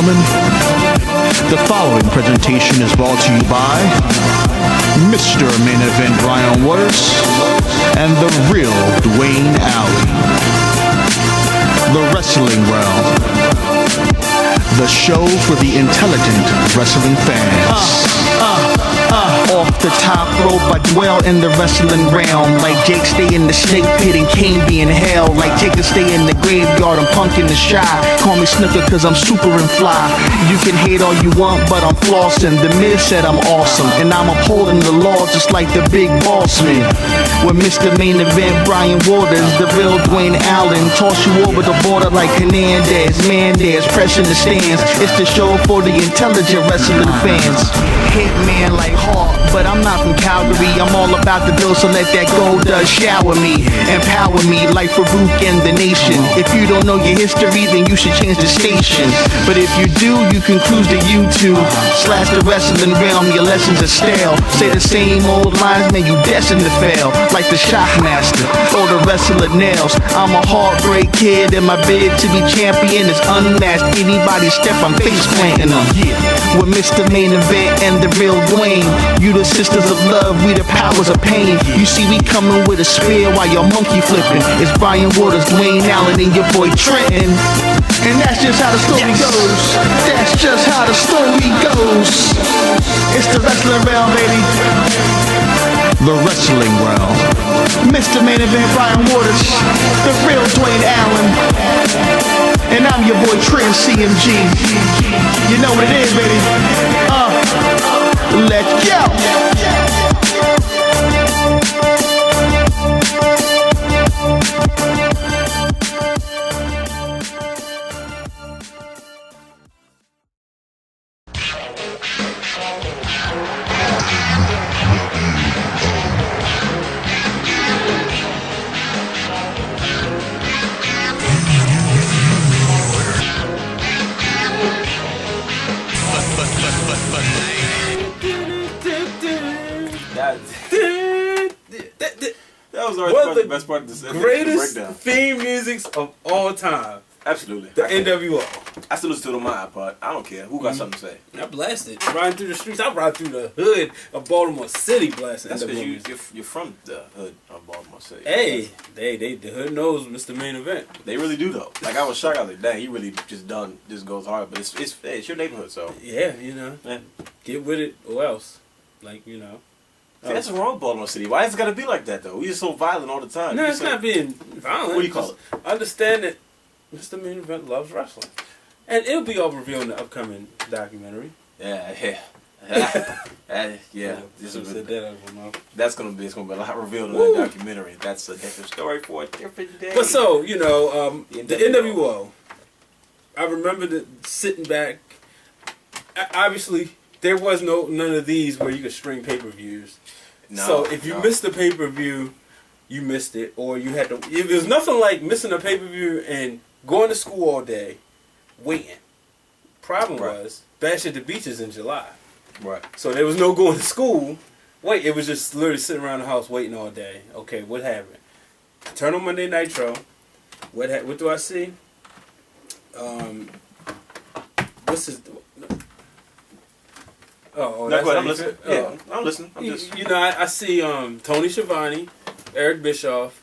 gentlemen, the following presentation is brought to you by Mr. Main Event Brian Waters and the real Dwayne Alley. The Wrestling Wrealm, the show for the intelligent wrestling fans. Off the top rope, I dwell in the wrestling realm. Like Jake stay in the snake pit and Kane be in hell. Like Taker stay in the graveyard and Punk in the shy. Call me Snooker cause I'm super and fly. You can hate all you want, but I'm flossing. The Miz said I'm awesome, and I'm upholding the law just like the big boss man. With Mr. Main Event Brian Waters, the real Dwayne Allen, toss you over the border like Hernandez, Mandez, pressing the stands. It's the show for the intelligent wrestling fans. Hitman like Hawk, but I'm not from Calgary. I'm all about the bill, so let that gold dust shower me, empower me like Farouk and the nation. If you don't know your history, then you should change the station. But if you do, you can cruise to YouTube / the Wrestling Wrealm. Your lessons are stale. Say the same old lines, man, you destined to fail. Like the Shockmaster or the Wrestler Nails. I'm a heartbreak kid, and my bid to be champion is unmatched. Anybody step, I'm face planting them. With Mr. Main Event and the real Dwayne, you the sisters of love, we the powers of pain. You see we coming with a spear while you're monkey flipping. It's Brian Waters, Dwayne Allen, and your boy Trenton. And that's just how the story goes. That's just how the story goes. It's the Wrestling Wrealm, baby. The Wrestling Wrealm. Mr. Main Event Brian Waters, the real Dwayne Allen. And I'm your boy Trent CMG. You know what it is, baby. Let's go. That was always the best part of this. Greatest theme musics of all time. Absolutely. The NWO. I still listen to it on my iPod. I don't care. Who got something to say? I blasted. Riding through the streets. I ride through the hood of Baltimore City blasting. That's because you're from the hood of Baltimore City. Hey, the hood knows Mr. Main Event. They really do though. Like I was shocked. I was like, dang, he really just goes hard. But it's your neighborhood, so yeah, you know, get with it or else, like you know. See, that's wrong with Baltimore City. Why is it gotta be like that though? We just so violent all the time. No, it's not being violent. What do you call it? Understand that Mr. Main Event loves wrestling, and it'll be all revealed in the upcoming documentary. Yeah. That's gonna be a lot revealed in that documentary. That's a different story for a different day. But so you know, the NWO. I remember sitting back. Obviously, there was none of these where you could string pay-per-views. So if you missed the pay-per-view, you missed it, or you had to. There's nothing like missing a pay-per-view and going to school all day, waiting. Problem was, Bash at the Beach is in July. Right. So there was no going to school. It was just literally sitting around the house waiting all day. Okay, what happened? Turn on Monday Nitro. What do I see? What's his? Oh, no, I'm listening. Yeah, I'm listening. You know, I see Tony Schiavone, Eric Bischoff,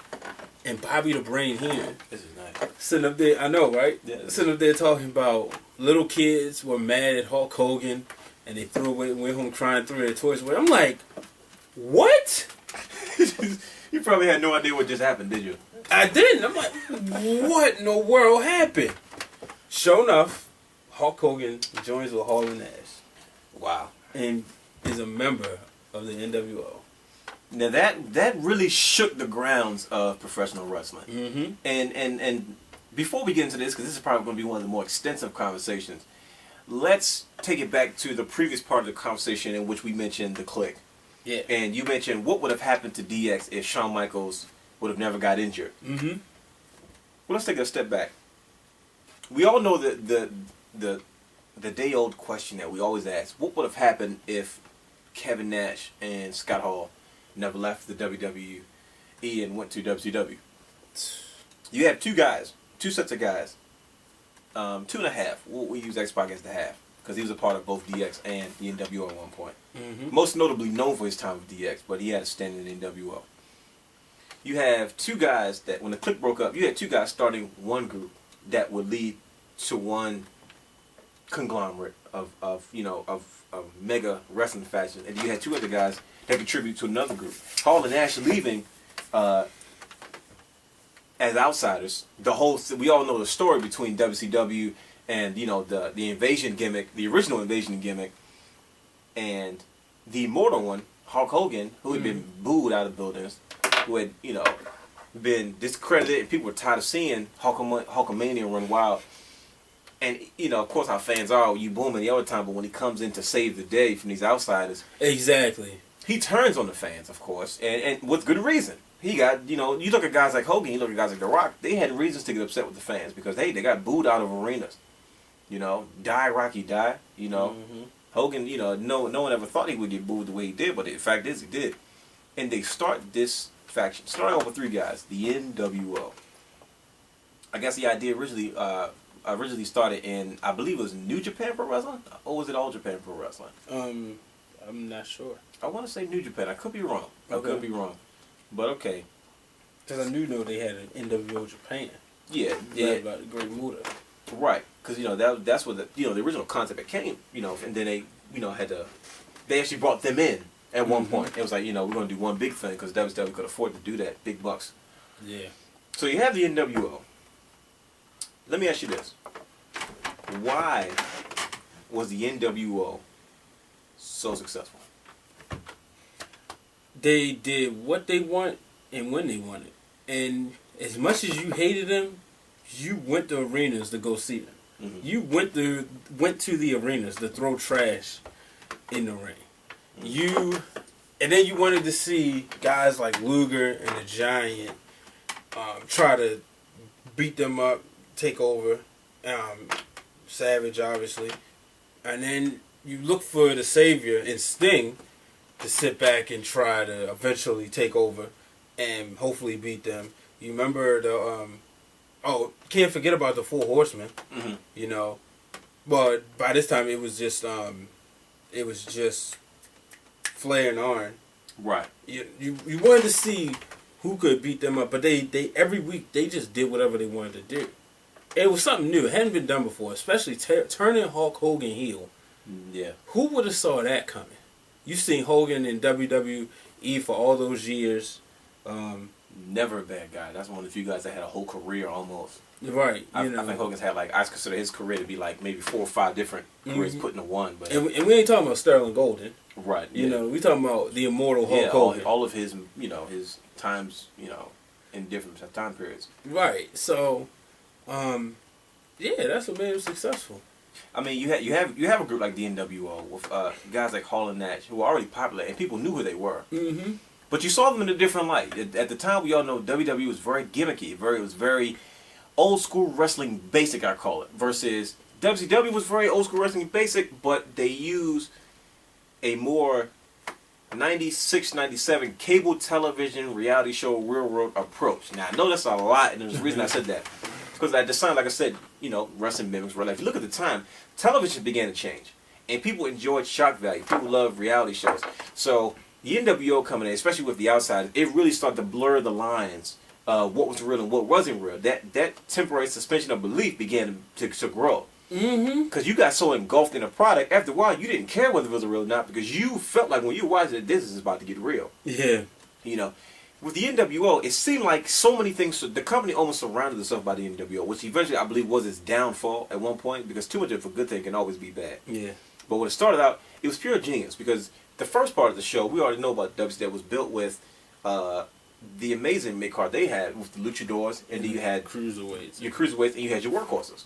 and Bobby the Brain Heenan. This is nice. Sitting up there, I know, right? Yeah. Sitting up there talking about little kids were mad at Hulk Hogan, and they went home crying, threw their toys away. I'm like, what? You probably had no idea what just happened, did you? I didn't. I'm like, what in the world happened? Sure enough, Hulk Hogan joins with Hall and Nash. Wow. And is a member of the NWO. Now that really shook the grounds of professional wrestling. Mm-hmm. And before we get into this, because this is probably going to be one of the more extensive conversations, let's take it back to the previous part of the conversation in which we mentioned the Clique. Yeah. And you mentioned what would have happened to DX if Shawn Michaels would have never got injured. Mm-hmm. Well, let's take a step back. We all know that the day-old question that we always ask: what would have happened if Kevin Nash and Scott Hall never left the WWE and went to WCW? You have two sets of guys 2.5. We'll use X-Pac as the half because he was a part of both DX and the NWO at one point. Mm-hmm. Most notably known for his time with DX, but he had a stand in the NWO. You have two guys that, when the Clique broke up, you had two guys starting one group that would lead to one conglomerate of mega wrestling fashion, and you had two other guys that contribute to another group. Hall and Nash leaving as outsiders. We all know the story between WCW and the invasion gimmick, the original invasion gimmick, and the immortal one, Hulk Hogan, who had been booed out of buildings, who had been discredited, and people were tired of seeing Hulkamania run wild. And of course, how fans are, you boom in the other time, but when he comes in to save the day from these outsiders, exactly, he turns on the fans, of course, and with good reason. He got, you look at guys like Hogan, you look at guys like The Rock, they had reasons to get upset with the fans because, hey, they got booed out of arenas. Die, Rocky, die. Mm-hmm. Hogan, no one ever thought he would get booed the way he did, but the fact is he did. And they start this faction, starting off with three guys, the NWO. I guess the idea originally started in, I believe it was New Japan Pro Wrestling, or was it All Japan Pro Wrestling? I'm not sure. I want to say New Japan. I could be wrong. But okay. Because I know they had an NWO Japan. Yeah. About the Great Muta. Right. Because that's where the original concept it came. And then they they actually brought them in at one point. It was like we're gonna do one big thing because WCW could afford to do that, big bucks. Yeah. So you have the NWO. Let me ask you this: why was the NWO so successful? They did what they want and when they wanted. And as much as you hated them, you went to arenas to go see them. Mm-hmm. You went to the arenas to throw trash in the ring. Mm-hmm. And then you wanted to see guys like Luger and the Giant try to beat them up, take over. Savage, obviously. And then you look for the savior in Sting to sit back and try to eventually take over and hopefully beat them. You remember can't forget about the Four Horsemen. Mm-hmm. But by this time it was just Flair and Arn. Right. You wanted to see who could beat them up, but they every week they just did whatever they wanted to do. It was something new. It hadn't been done before, especially turning Hulk Hogan heel. Yeah. Who would have saw that coming? You've seen Hogan in WWE for all those years. Never a bad guy. That's one of the few guys that had a whole career almost. Right. I think Hogan's had I consider his career to be like maybe 4 or 5 different careers put into one. But and we ain't talking about Sterling Golden. Right. We talking about the immortal Hulk Hogan. All of his his times in different time periods. Right. So, that's what made him successful. I mean, you have a group like the NWO with guys like Hall and Nash who were already popular and people knew who they were. Mm-hmm. But you saw them in a different light. At the time, we all know WWE was very gimmicky. It was very old school wrestling basic, I call it. Versus WCW was very old school wrestling basic, but they used a more 96, 97 cable television reality show real world approach. Now, I know that's a lot, and there's a reason I said that. Because at the time, like I said, wrestling mimics real life. If you look at the time, television began to change. And people enjoyed shock value. People loved reality shows. So the NWO coming in, especially with the Outsiders, it really started to blur the lines of what was real and what wasn't real. That temporary suspension of belief began to grow. Because you got so engulfed in a product, after a while, you didn't care whether it was real or not because you felt like when you watched it, this is about to get real. Yeah. With the NWO, it seemed like so many things. The company almost surrounded itself by the NWO, which eventually I believe was its downfall at one point because too much of a good thing can always be bad. Yeah. But when it started out, it was pure genius because the first part of the show, we already know about WCW was built with the amazing mid-card they had with the luchadors, and then you had cruiserweights, and you had your workhorses.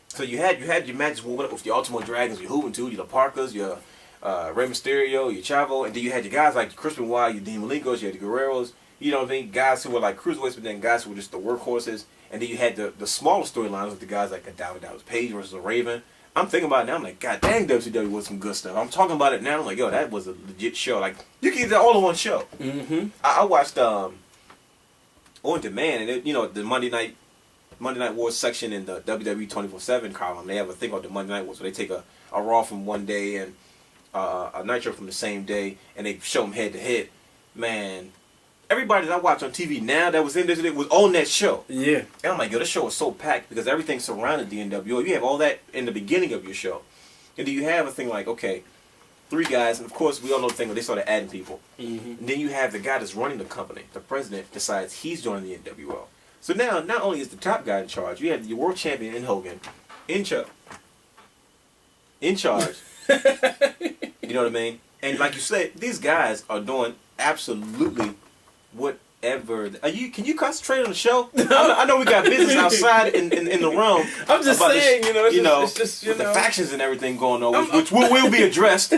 So you had your matches moving up with your Ultimo Dragons, your Juventud, your Parkas, your Rey Mysterio, your Chavo, and then you had your guys like your Chris Benoit, your Dean Malingos, you had the Guerreros. You know what I mean? Guys who were like cruiserweights, but then guys who were just the workhorses. And then you had the smaller storylines with the guys like a Dallas Page versus a Raven. I'm thinking about it now. I'm like, God dang, WCW was some good stuff. I'm talking about it now. I'm like, yo, that was a legit show. Like, you can get that all in one show. Mm-hmm. I watched On Demand, and the Monday night Monday Night Wars section in the WWE 24/7 column. They have a thing called the Monday Night Wars, where they take a Raw from one day and a Nitro from the same day, and they show them head to head. Man, everybody that I watch on TV now that was in this was on that show. Yeah. And I'm like, yo, this show is so packed because everything surrounded the NWO. You have all that in the beginning of your show. And do you have a thing like, okay, 3 guys, and of course we all know the thing where they started adding people. Mm-hmm. And then you have the guy that's running the company, the president, decides he's joining the NWO. So now, not only is the top guy in charge, you have your world champion in Hogan in charge. You know what I mean? And like you said, these guys are doing absolutely whatever. Can you concentrate on the show? I know we got business outside in the realm. I'm just saying, it's just with the factions and everything going on, which will be addressed.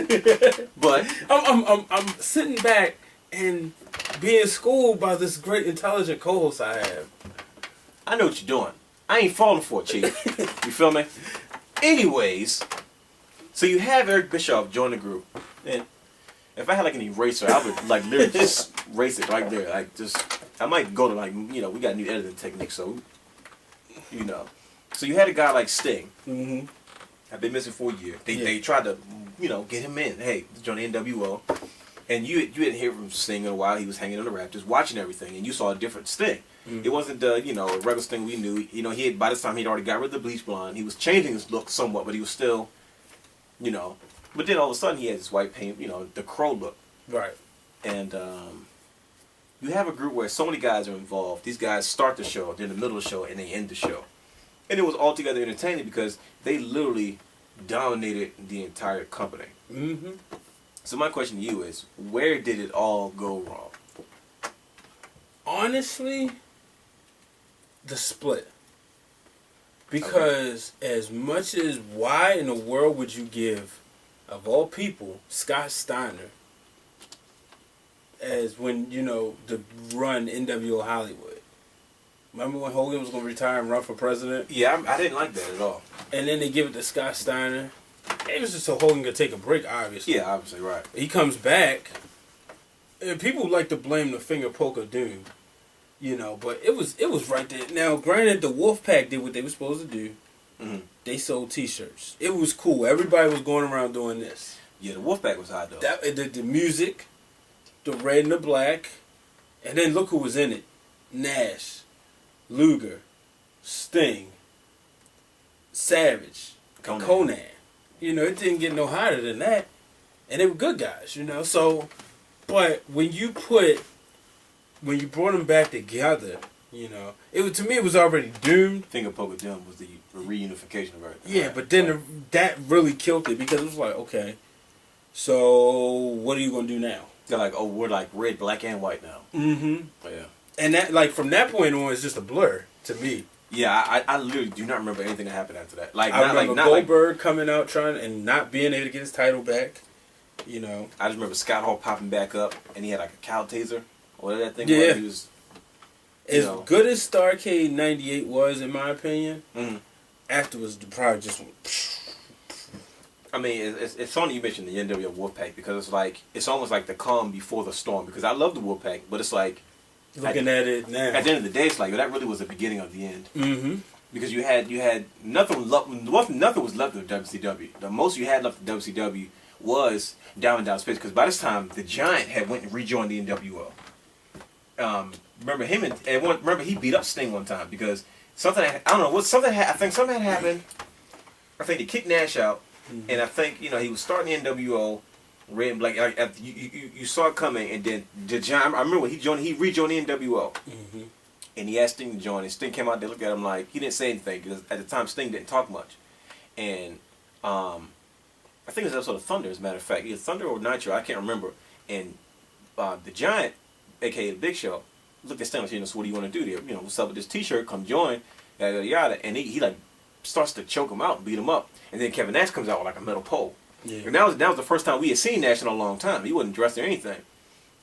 But I'm sitting back and being schooled by this great intelligent co-host I have. I know what you're doing. I ain't falling for it, Chief. You feel me? Anyways, so you have Eric Bischoff join the group. And if I had like an eraser, I would like literally just erase it right there. Like just, I might go to like, we got new editing techniques, so, So you had a guy like Sting. Mm-hmm. I've been missing for a year. They tried to, get him in. Hey, join the NWO. And you didn't hear from Sting in a while. He was hanging on the Raptors, watching everything, and you saw a different Sting. Mm-hmm. It wasn't the, regular Sting we knew. He had, by this time, he'd already got rid of the bleach blonde. He was changing his look somewhat, but he was still, But then all of a sudden, he had this white paint, the crow look. Right. And you have a group where so many guys are involved. These guys start the show, they're in the middle of the show, and they end the show. And it was altogether entertaining because they literally dominated the entire company. Mm-hmm. So my question to you is, where did it all go wrong? Honestly, the split. Because as much as why in the world would you give, of all people, Scott Steiner, as when, to run NWO Hollywood. Remember when Hogan was going to retire and run for president? Yeah, I didn't like that at all. And then they give it to Scott Steiner. It was just so Hogan could take a break, obviously. Yeah, obviously, right. He comes back, and people like to blame the finger poke of doom, but it was right there. Now, granted, the Wolfpack did what they were supposed to do. Mm-hmm. They sold T-shirts. It was cool. Everybody was going around doing this. Yeah, the Wolfpack was hot, though. The music, the red and the black, and then look who was in it. Nash, Luger, Sting, Savage, Conan. It didn't get no hotter than that. And they were good guys, So, but when you brought them back together, to me it was already doomed. Finger poke of doom was the reunification of everything. Yeah, but then that really killed it because it was like, okay, so what are you going to do now? They're like, oh, we're like red, black, and white now. Mm-hmm. Yeah. And that, like, from that point on, it's just a blur to me. Yeah, I literally do not remember anything that happened after that. Like, I remember Goldberg coming out trying and not being able to get his title back. I just remember Scott Hall popping back up, and he had like a cow taser. Whatever that thing was. He was as good as Starrcade '98 was, in my opinion. Mm-hmm. Afterwards, the product just went. I mean, it's funny you mentioned the NWO Wolfpack because it's almost like the calm before the storm. Because I love the Wolfpack, but it's like looking at it now. At the end of the day, it's like that really was the beginning of the end. Mm-hmm. Because you had nothing was left of WCW. The most you had left of WCW was Down Space. Because by this time, the Giant had went and rejoined the NWO. Remember him remember he beat up Sting one time because something I think something had happened. I think they kicked Nash out, and I think he was starting the NWO, red and black. You saw it coming, and then the Giant. I remember when he rejoined the NWO, and he asked Sting to join. And Sting came out there, looked at him like he didn't say anything because at the time Sting didn't talk much, and I think it was an episode of Thunder, as a matter of fact, either Thunder or Nitro, I can't remember, and the Giant, aka the Big Show, looked at Sting and said, so what do you want to do there? What's up with this T-shirt? Come join, yada yada yada. And he like starts to choke him out, beat him up, and then Kevin Nash comes out with like a metal pole. Yeah. And that was the first time we had seen Nash in a long time. He wasn't dressed or anything.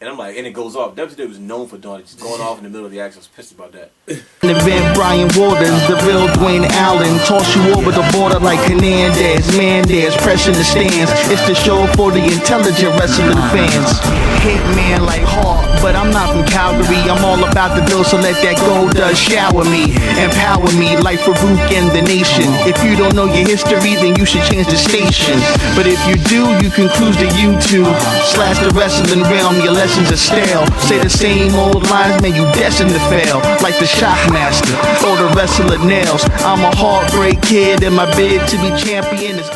And I'm like, and it goes off. WCW was known for doing it, just going off in the middle of the action. I was pissed about that. Event Brian Waters, the real Dwayne Allen, toss you over the border like Hernandez, Mendez, pressing the stands. It's the show for the intelligent wrestling fans. Hitman like Hawk, but I'm not from Calgary. I'm all about the bill, so let that gold dust shower me, empower me like Farouk and the nation. If you don't know your history, then you should change the station. But if you do, you can cruise to YouTube/the Wrestling Wrealm. Your lessons are stale. Say the same old lines, man, you destined to fail. Like the Shockmaster or the Wrestler Nails. I'm a heartbreak kid, and my bid to be champion is